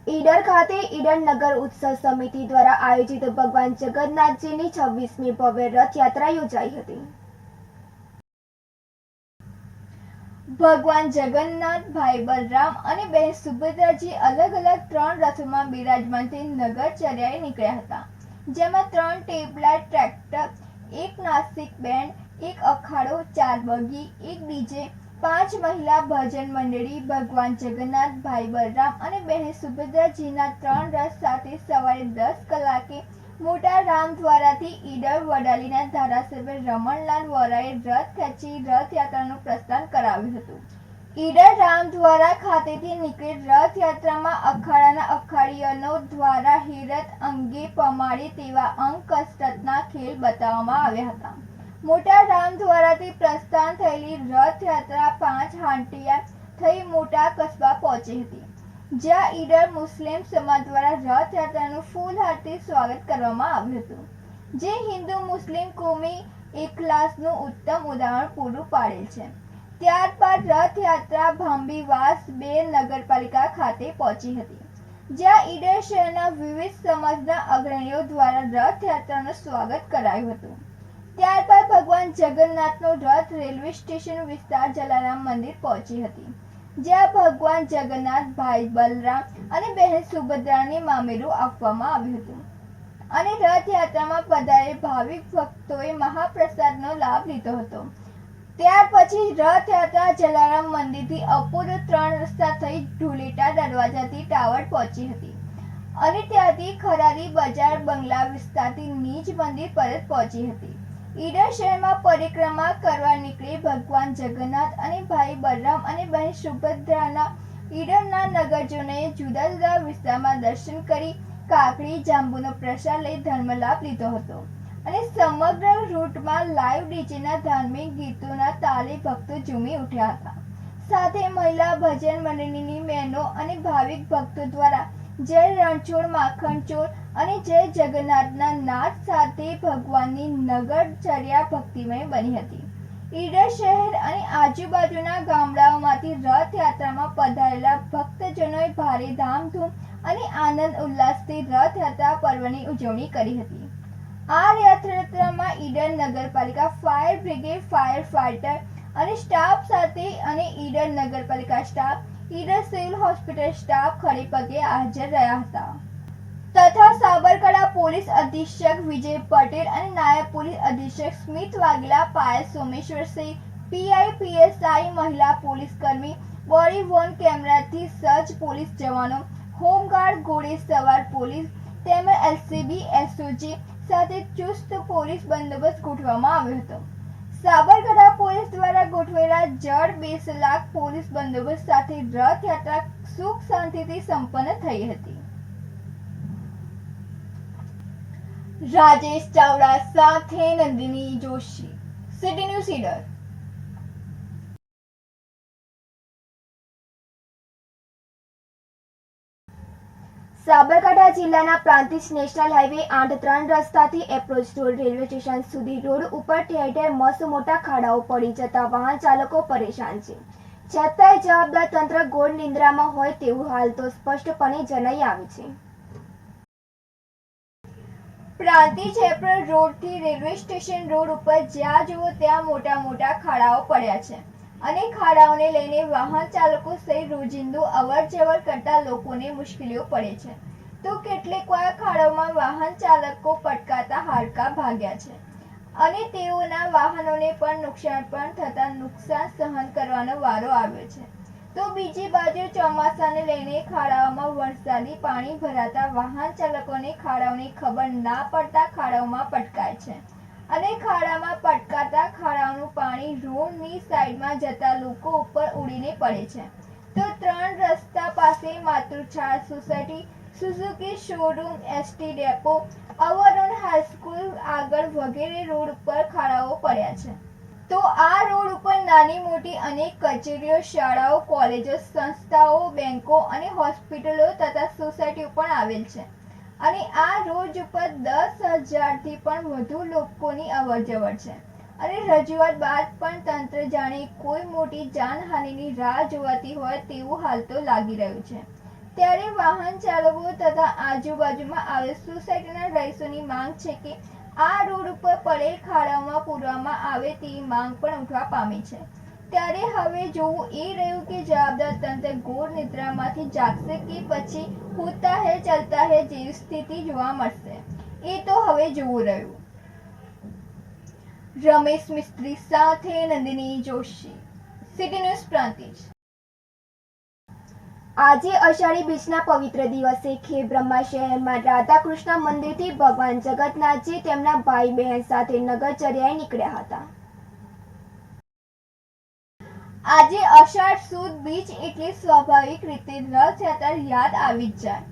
ઈડર ખાતે ઈડર નગર ઉત્સવ સમિતિ દ્વારા આયોજિત ભગવાન જગન્નાથજીની 26મી ભવ્ય રથયાત્રા યોજાઈ હતી. ભગવાન જગન્નાથ, ભાઈ બલરામ અને બહેન સુભદ્રાજી અલગ અલગ 3 રથોમાં બિરાજમાન થઈ નગરચર્યાએ નીકળ્યા હતા, જેમાં 3 ટેબલા ટ્રેક્ટર, 1 નાસિક બેન્ડ, 1 અખાડો, 4 બગી, 1 ડીજે, 5 મહિલા ભજન મંડળી ભગવાન જગન્નાથ, ભાઈ બલરામ અને બહેન સુભદ્રાજીના 3 રથ સાથે સવારે 10 કલાકે મોટા રામદ્વારાથી ઈડર વડાલીના ધારાસભ્ય રમણલાલ વોરાએ રથ ખેંચી રથયાત્રાનું પ્રસ્થાન કરાવ્યું હતું. ઈડર રામદ્વારા ખાતેથી નીકળેલ રથયાત્રામાં અખાડાના અખાડીયનો દ્વારા હેરત અંગે પમાડે તેવા અંક કસરતના ખેલ બતાવવામાં આવ્યા હતા. મોટા રામદ્વારાથી પ્રસ્થાન થયેલી રથયાત્રા 5 હાંટિયા થઈ મોટા કસ્બા પહોંચી હતી, જ્યાં ઈડર મુસ્લિમ સમાજ દ્વારા રથયાત્રાનું ફૂલહારથી સ્વાગત કરવામાં આવ્યું હતું, જે હિન્દુ મુસ્લિમ કોમી એકલાસનું ઉત્તમ ઉદાહરણ પૂરું પાડેલ છે. ત્યારબાદ રથયાત્રા ભાંબીવાસ 2 નગરપાલિકા ખાતે પહોંચી હતી, જ્યાં ઈડર શહેરના વિવિધ સમાજના અગ્રણીઓ દ્વારા રથયાત્રાનું સ્વાગત કરાયું હતું. ત્યારબાદ ભગવાન જગન્નાથનો રથ રેલવે સ્ટેશન વિસ્તાર જલારામ મંદિર પહોંચી હતી, જ્યાં ભગવાન જગન્નાથ, ભાઈ બલરામ અને બહેન સુભદ્રાને મામેરું આપવામાં આવ્યું હતું અને રથયાત્રામાં પધારેલ ભાવિક ભક્તોએ મહાપ્રસાદનો લાભ લીધો હતો. ત્યાર પછી રથયાત્રા જલારામ મંદિરથી અપૂર્વ 3 રસ્તા થઈ ઢુલેટા દરવાજાથી ટાવર પહોંચી હતી અને ત્યાંથી ખરારી બજાર બંગલા વિસ્તારથી નીજ મંદિર પરત પહોંચી હતી. ઈડર શહેરમાં પરિક્રમા કરવા નીકળી ભગવાન જગન્નાથ અને ભાઈ બલરામ અને બહેન સુભદ્રાના ઈડરના નગરજનોએ જુદા જુદા વિસ્તારમાં દર્શન કરી કાકડી, જાંબુનો પ્રસાદ લઈ ધર્મલાભ લીધો હતો અને સમગ્ર રૂટમાં લાઈવ ડીજેના ધાર્મિક ગીતોના તાલે ભક્તો ઝૂમી ઉઠ્યા હતા. સાથે મહિલા ભજન મંડળીની બહેનો અને ભાવિક ભક્તો દ્વારા જય રણછોડ માખણચોર અને જય જગન્નાથના નાદ સાથે ભગવાનની નગરચર્યા ભક્તિમય બની હતી. ઈડર શહેર અને આજુબાજુના ગામડાઓમાંથી રથયાત્રામાં પધારેલા ભક્તજનોએ ભારે ધામધૂમ અને આનંદ ઉલ્લાસથી રથયાત્રા પર્વની ઉજવણી કરી હતી. આ રથયાત્રામાં ઈડર નગરપાલિકા ફાયર બ્રિગેડ, ફાયર ફાઈટર અને સ્ટાફ સાથે અને ઈડર નગરપાલિકા staff, Idar civil hospital staff ખડેપગે હાજર રહ્યા હતા તથા સાબરકાંઠા પોલીસ અધિક્ષક વિજય પટેલ અને નાયબ પોલીસ અધિક્ષક સ્મિત વાઘેલા, પાયલ સોમેશ્વર સિંહ, પીઆઈ, પીએસઆઈ, મહિલા પોલીસ કર્મી, બોડી વોર્ન કેમેરાથી સજ્જ પોલીસ જવાનો, હોમગાર્ડ, ઘોડે સવાર પોલીસ તેમજ એલસીબી, એસઓજી સાથે ચુસ્ત પોલીસ બંદોબસ્ત ગોઠવવામાં આવ્યો હતો. સાબરકાંઠા પોલીસ દ્વારા ગોઠવેલા જડ 2 લાખ પોલીસ બંદોબસ્ત સાથે રથયાત્રા સુખ શાંતિથી સંપન્ન થઈ હતી. રાજેશ ચાવડા સાથે નંદિની જોશી, સિટી ન્યૂઝ ઈડર. સાબરકાંઠા જિલ્લાના પ્રાંતિજ નેશનલ હાઈવે 8-3 રસ્તાથી એપ્રોચ રોડ રેલવે સ્ટેશન સુધી રોડ ઉપર ઠેર ઠેર મસ્ત મોટા ખાડાઓ પડી જતા વાહન ચાલકો પરેશાન છે. છતાંય જવાબદાર તંત્ર ગોળ નિંદ્રામાં હોય તેવું હાલ તો સ્પષ્ટપણે જણાઈ આવે છે. પ્રાંતિજ એપ્રોચ રોડથી રેલવે સ્ટેશન રોડ ઉપર જ્યાં જુઓ ત્યાં મોટા મોટા ખાડાઓ પડ્યા છે અને ખાડાઓને લઈને વાહન ચાલકો સહિત રોજિંદુ અવરજવર કરતા લોકોને મુશ્કેલીઓ પડે છે, તો કેટલીક વાર ખાડાઓમાં વાહન ચાલકો પટકાતા હાડકા ભાગ્યા છે અને તેઓના વાહનોને પણ નુકસાન સહન કરવાનો વારો આવ્યો છે. તો બીજી બાજુ ચોમાસાને લઈને ખાડાઓમાં વરસાદી પાણી ભરાતા વાહન ચાલકોને ખાડાઓની ખબર ના પડતા ખાડાઓમાં પટકાય છે અને ખાડામાં પટકાતા ખાડાઓનું પાણી રોડની સાઈડમાં જતા લોકો ઉપર ઉડીને પડે છે. તો 3 રસ્તા પાસે Matruchhaya society, Suzuki showroom, ST depot, અવરોન high school આગળ વગેરે રોડ ઉપર ખાડાઓ પડ્યા છે. તો આ રોડ ઉપર નાની મોટી અનેક કચેરીઓ, શાળાઓ, કોલેજો, સંસ્થાઓ, બેંકો અને હોસ્પિટલો તથા સોસાયટીઓ પણ આવેલ છે અને આ રોડ ઉપર 10,000થી પણ વધુ લોકોની અવરજવર છે અને રજૂઆત બાદ પણ તંત્ર જાણે કોઈ મોટી જાનહાનિની રાહ જોવાતી હોય તેવું હાલ તો લાગી રહ્યું છે. ત્યારે વાહન ચાલકો તથા આજુબાજુમાં આવેલ સોસાયટીના રહીશોની માંગ છે કે આ રોડ ઉપર પડેલ ખાડાઓમાં પૂરવામાં આવે તેવી માંગ પણ ઉઠવા પામી છે। ત્યારે હવે જોવું એ રહ્યું કે જવાબદાર તંત્ર ઘોર નિદ્રામાંથી જાગશે કે પછી હોતા હે ચલતા હે જેવી સ્થિતિ જોવા મળશે, એ તો હવે જોવું રહ્યું। રમેશ મિસ્ત્રી સાથે નંદિની જોશી, સિટી ન્યૂઝ પ્રાંતિજ। આજે અષાઢી બીજના પવિત્ર દિવસે ખેબ્રહ્મા શહેરમાં રાધાકૃષ્ણ મંદિરથી ભગવાન જગન્નાથજી તેમના ભાઈ બહેન સાથે નગરચર્યાએ નીકળ્યા હતા। આજે અષાઢ સુદ બીજ એટલે સ્વાભાવિક રીતે રથયાત્રા યાદ આવી જ જાય।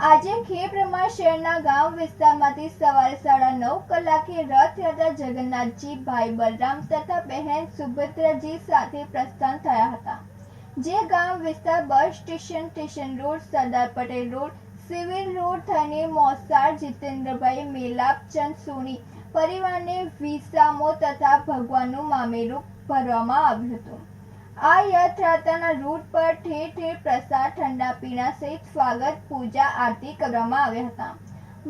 આજે ખેબ્રહ્મા શહેરના ગામ વિસ્તારમાંથી સવારે 9:30 કલાકે રથયાત્રા જગન્નાથજી ભાઈ બલરામ તથા બહેન સુભદ્રાજી સાથે પ્રસ્થાન થયા હતા, જે ગામ વિસ્તાર bus station, station road, Sardar Patel road, civil road થઈને મોસાળ જીતેન્દ્રભાઈ મેલાપચંદ સોની પરિવારને વિસામો તથા ભગવાનનું મામેરું ભરવામાં આવ્યું હતું। આ રથયાત્રાના રૂટ પર ઠેર ઠેર પ્રસાદ, ઠંડા પીણા સહિત સ્વાગત, પૂજા, આરતી કરવામાં આવ્યા હતા।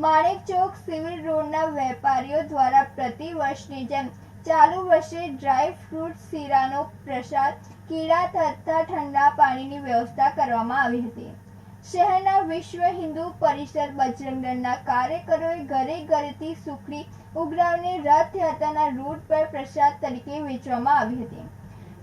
માણેક ચોક સિવિલ રોડના વેપારીઓ દ્વારા પ્રતિ વર્ષની જેમ ચાલુ વર્ષે ડ્રાય ફ્રૂટ, શીરાનો પ્રસાદ, કેળા તથા ઠંડા પાણીની વ્યવસ્થા કરવામાં આવી હતી। શહેરના વિશ્વ હિન્દુ પરિષદ બજરંગ દળના કાર્યકરોએ ઘરે ઘરેથી સુખડી ઉઘરાવીને રથયાત્રાના રૂટ પર પ્રસાદ તરીકે વેચવામાં આવી હતી,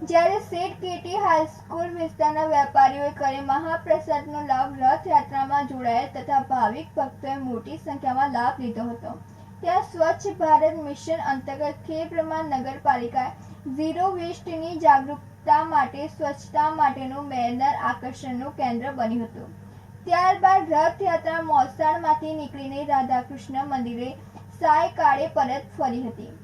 જ્યારે સેઠ કેટી હાઈસ્કૂલ વિસ્તારના વેપારીઓએ કરે મહાપ્રસાદનો લાભ રથયાત્રામાં જોડાયા તથા ભાવિક ભક્તોએ મોટી સંખ્યામાં લાભ લીધો હતો। ત્યાં સ્વચ્છ ભારત મિશન અંતર્ગત ખેબ્રહ્મા નગરપાલિકાએ ઝીરો વેસ્ટની જાગૃતતા માટે સ્વચ્છતા માટેનું બેનર આકર્ષણનું કેન્દ્ર બન્યું હતું। ત્યારબાદ રથયાત્રા મોસાળમાંથી નીકળીને રાધાકૃષ્ણ મંદિરે સાયકાળે પરત ફરી હતી।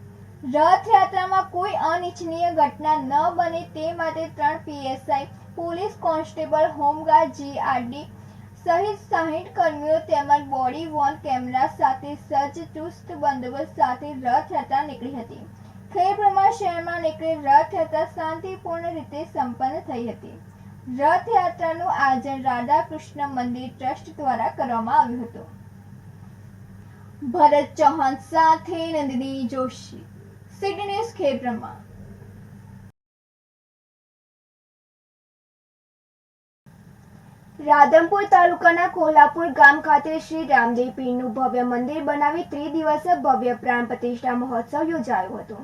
રથયાત્રામાં કોઈ અનિચ્છનીય ઘટના ન બને તે માટે 3 PSI, police constable, home guard, GRD સહિત 60 કર્મીઓ તેમજ બોડી વોર્ન કેમેરા સાથે સજ્જ ચુસ્ત બંદોબસ્ત સાથે રથયાત્રા નીકળી હતી। ખેબ્રહ્મા શહેરમાં નીકળેલ રથયાત્રા શાંતિપૂર્ણ રીતે સંપન્ન થઈ હતી। રથયાત્રાનું આયોજન રાધાકૃષ્ણ મંદિર ટ્રસ્ટ દ્વારા કરવામાં આવ્યું હતું। ભરત ચૌહાણ સાથે નંદિની જોશી, સિટી ન્યૂઝ ખેબ્રહ્મા। રાધનપુર તાલુકાના કોલ્હાપુર ગામ ખાતે શ્રી રામદેવ પીરનું ભવ્ય મંદિર બનાવી ત્રિદિવસીય ભવ્ય પ્રાણ પ્રતિષ્ઠા મહોત્સવ યોજાયો હતો।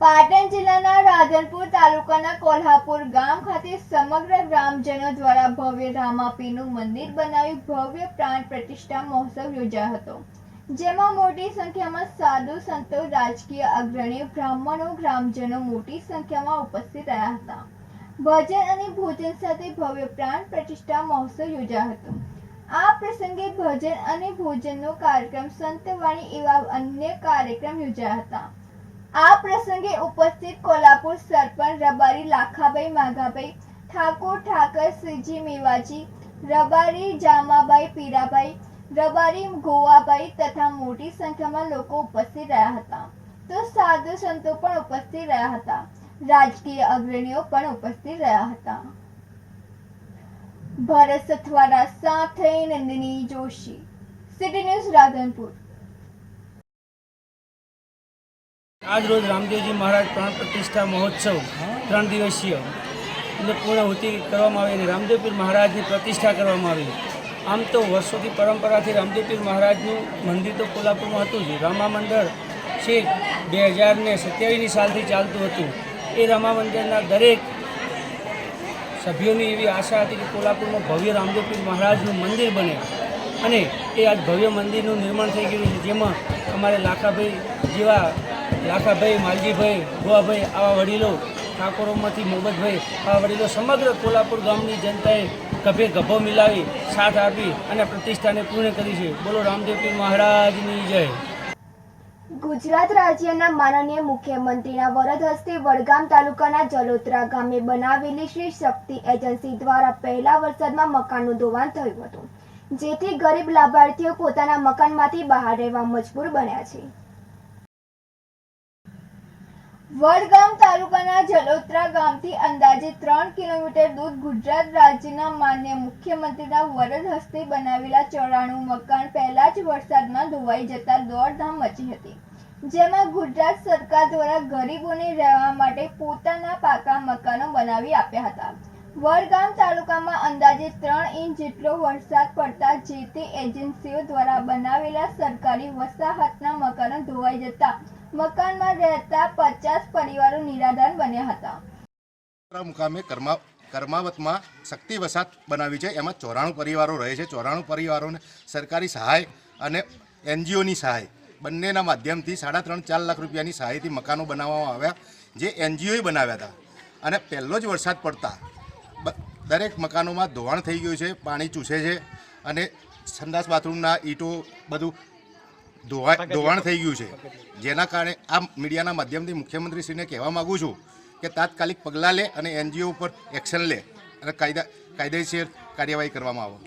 પાટણ જિલ્લાના રાધનપુર તાલુકાના કોલ્હાપુર ગામ ખાતે સમગ્ર ગ્રામજનો દ્વારા ભવ્ય રામાપીરનું મંદિર બનાવી ભવ્ય પ્રાણ પ્રતિષ્ઠા મહોત્સવ યોજાયો હતો, જેમાં મોટી સંખ્યામાં સાધુ સંતો, રાજકીય અગ્રણીઓ, બ્રાહ્મણો, ગ્રામજનો મોટી સંખ્યામાં ઉપસ્થિત રહ્યા હતા। ભજન અને ભોજન સાથે ભવ્ય પ્રાણ પ્રતિષ્ઠા મહોત્સવ યોજાયો હતો। આ પ્રસંગે ભજન અને ભોજનનો કાર્યક્રમ, સંતવાણી એવા અન્ય કાર્યક્રમ યોજાયા હતા। આ પ્રસંગે ઉપસ્થિત કોલ્હાપુર સરપંચ રબારી લાખાભાઈ માઘાભાઈ, ઠાકોર ઠાકર શ્રીજી મેવાજી, રબારી જામાભાઈ પીરાભાઈ, રબારી ગોવાભાઈ તથા મોટી સંખ્યામાં લોકો ઉપસ્થિત રહ્યા હતા। તો સાધુ સંતો પણ ઉપસ્થિત રહ્યા હતા, રાજકીય અગ્રણીઓ પણ ઉપસ્થિત રહ્યા હતા। ભરત સથવારા સાથે નંદિની જોશી, સિટી ન્યૂઝ રાધનપુર। આજ રોજ રામદેવજી મહારાજ પ્રાણ પ્રતિષ્ઠા મહોત્સવ 3 દિવસીય એટલે પૂર્ણાહુતિ કરવામાં આવી અને રામદેવ પીર મહારાજની પ્રતિષ્ઠા કરવામાં આવી। આમ તો વર્ષોથી પરંપરાથી રામદેવ પીર મહારાજનું મંદિર તો કોલ્હાપુરમાં હતું જ। રામા મંદિર છેક 2027ની સાલથી ચાલતું હતું। એ રામા મંદિરના દરેક સભ્યોની એવી આશા હતી કે કોલ્હાપુરમાં ભવ્ય રામદેવ પીર મહારાજનું મંદિર બને અને એ આજ ભવ્ય મંદિરનું નિર્માણ થઈ ગયું છે, જેમાં અમારે લાખાભાઈ જેવા લાખાભાઈ, માલજીભાઈ, ગોવાભાઈ આવા વડીલો, ઠાકોરોમાંથી મોહમ્મદભાઈ આવા વડીલો સમગ્ર કોલ્હાપુર ગામની જનતાએ ગભે ગભો મિલાવી સાથ આપી અને પ્રતિષ્ઠાને પૂર્ણ કરી છે। બોલો રામદેવ પીર મહારાજની જય। ગુજરાત રાજ્યના માનનીય મુખ્યમંત્રીના વરદ હસ્તે વડગામ તાલુકાના જલોત્રા ગામે બનાવેલી શ્રી શક્તિ એજન્સી દ્વારા પહેલા વરસાદમાં મકાનનું ધોવાણ થયું હતું, જેથી ગરીબ લાભાર્થીઓ પોતાના મકાનમાંથી બહાર રહેવા મજબૂર બન્યા છે। વડગામ તાલુકાના જલોત્રા ગામથી અંદાજે 3 કિલોમીટર દૂર ગુજરાત રાજ્યના માન્ય મુખ્યમંત્રીના વરદ હસ્તે બનાવેલા 94 મકાન પહેલા જ વરસાદમાં ધોવાઈ જતા દોડધામ મચી હતી, જેમાં ગુજરાત સરકાર દ્વારા ગરીબોને રહેવા માટે પોતાના પાકા મકાનો બનાવી આપ્યા હતા. વડગામ તાલુકામાં અંદાજે 3 ઇંચ જેટલો વરસાદ પડતા જે તે એજન્સીઓ દ્વારા બનાવેલા સરકારી વસાહતના મકાનો ધોવાઈ જતા મકાનમાં રહેતા 50 પરિવારો નિરાધાર બન્યા હતા. મુકામે કર્માવતમાં શક્તિ વસાહત બનાવી છે. એમાં 94 પરિવારો રહે છે. 94 પરિવારોને સરકારી સહાય અને NGOની સહાય બંનેના માધ્યમથી 3.5-4 લાખ રૂપિયાની સહાયથી મકાનો બનાવવામાં આવ્યા, જે NGOએ બનાવ્યા હતા. અને પહેલો જ વરસાદ પડતા દરેક મકાનોમાં ધોવાણ થઈ ગયું છે, પાણી ચૂસે છે અને સંડાસ બાથરૂમના ઈંટો બધું ધોવાણ થઈ ગયું છે. જેના કારણે આ મીડિયાના માધ્યમથી મુખ્યમંત્રીશ્રીને કહેવા માગું છું કે તાત્કાલિક પગલાં લે અને NGO ઉપર એક્શન લે અને કાયદેસર કાર્યવાહી કરવામાં આવે.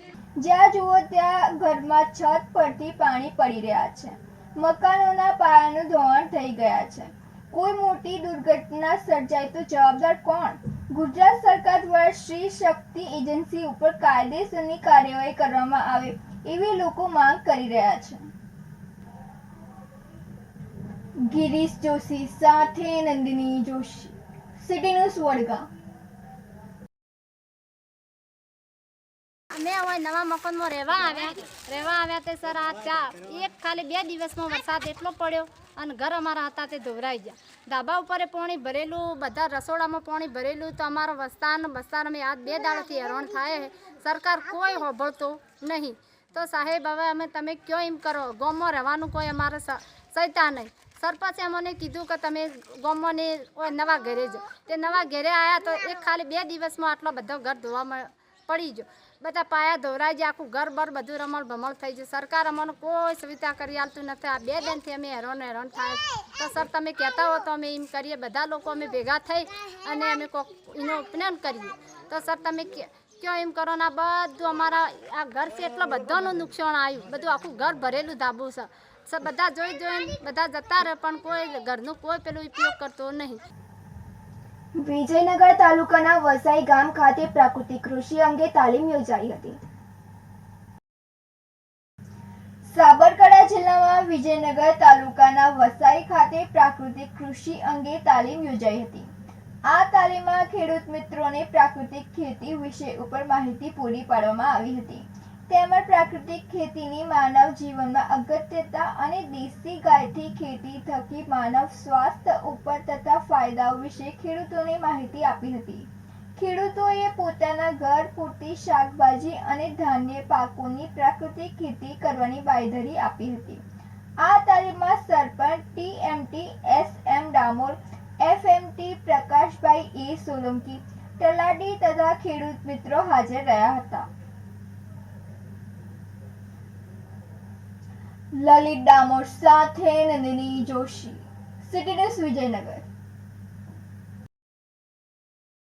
જ્યાં જુઓ ત્યાં ઘરમાં છત પરથી પાણી પડી રહ્યા છે, મકાનોના પાયાનું ધોવાણ થઈ ગયા છે. કોઈ મોટી દુર્ઘટના સર્જાય તો જવાબદાર કોણ? ગુજરાત સરકાર દ્વારા શ્રી શક્તિ એજન્સી ઉપર કાયદેસરની કાર્યવાહી કરવામાં આવે એવી લોકો માંગ કરી રહ્યા છે. ગિરીશ જોશી સાથે નંદિની જોશી, સિટી ન્યૂઝ વડગામ. અમે હવે નવા મકાનમાં રહેવા આવ્યા તે સર ખાલી 2 દિવસમાં વરસાદ એટલો પડ્યો અને ઘર અમારા હતા તે ધોવરાઈ ગયા. ધાબા ઉપર પાણી ભરેલું, બધા રસોડામાં પાણી ભરેલું, તો અમારો વસ્તાર અમે આ 2 દાડાથી હેરાન થાય. સરકાર કોઈ હોભળતો નહીં. તો સાહેબ હવે અમે તમે કયો એમ કરો, ગામમાં રહેવાનું કોઈ અમારે સહિતા નહીં. સરપંચે અમને કીધું કે તમે ગામમાં ને નવા ઘરે જાઓ. તે નવા ઘરે આવ્યા તો ખાલી 2 દિવસમાં આટલો બધો ઘર ધોવામાં પડી ગયો. બધા પાયા ધોરાઈ જાય, આખું ઘર બર બધું રમણ ભમણ થઈ જાય. સરકાર અમને કોઈ સુવિધા કરી આપતું નથી. આ 2 દિનથી અમે હેરાન થાય. તો સર તમે કહેતા હો તો અમે એમ કરીએ, બધા લોકો અમે ભેગા થઈ અને અમે એનો ઉપનયન કરીએ. તો સર તમે કયો એમ કરો ને, આ બધું અમારા આ ઘર છે એટલો બધાનું નુકસાન આવ્યું. બધું આખું ઘર ભરેલું ધાબું છે. બધા જોઈને બધા જતા રહે પણ કોઈ ઘરનું કોઈ પેલું ઉપયોગ કરતો નહીં. વિજયનગર તાલુકાના વસાઈ ગામ ખાતે પ્રાકૃતિક કૃષિ અંગે તાલીમ યોજાઈ હતી. સાબરકાંઠા જિલ્લામાં વિજયનગર તાલુકાના વસાઈ ખાતે પ્રાકૃતિક કૃષિ અંગે તાલીમ યોજાઈ હતી. આ તાલીમમાં ખેડૂત મિત્રોને પ્રાકૃતિક ખેતી વિશે ઉપર માહિતી પૂરી પાડવામાં આવી હતી. તેમજ પ્રાકૃતિક ખેતીની માનવ જીવનમાં અગત્યતા અને દેશી ગાયથી ખેતી થકી માનવ સ્વાસ્થ્ય ઉપર તથા ફાયદાઓ વિશે ખેડૂતોને માહિતી આપી હતી. ખેડૂતોએ પોતાના ઘર પૂરતી શાકભાજી અને ધાન્ય પાકોની પ્રાકૃતિક ખેતી કરવાની બાંયધરી આપી હતી. આ તાલીમમાં સરપંચ TMT SM Damor, FMT Prakashbhai A Solanki, તલાટી તથા ખેડૂત મિત્રો હાજર રહ્યા હતા. લલિત ડામોર સાથે નંદિની જોશી, સિટી ન્યૂઝ વિજયનગર.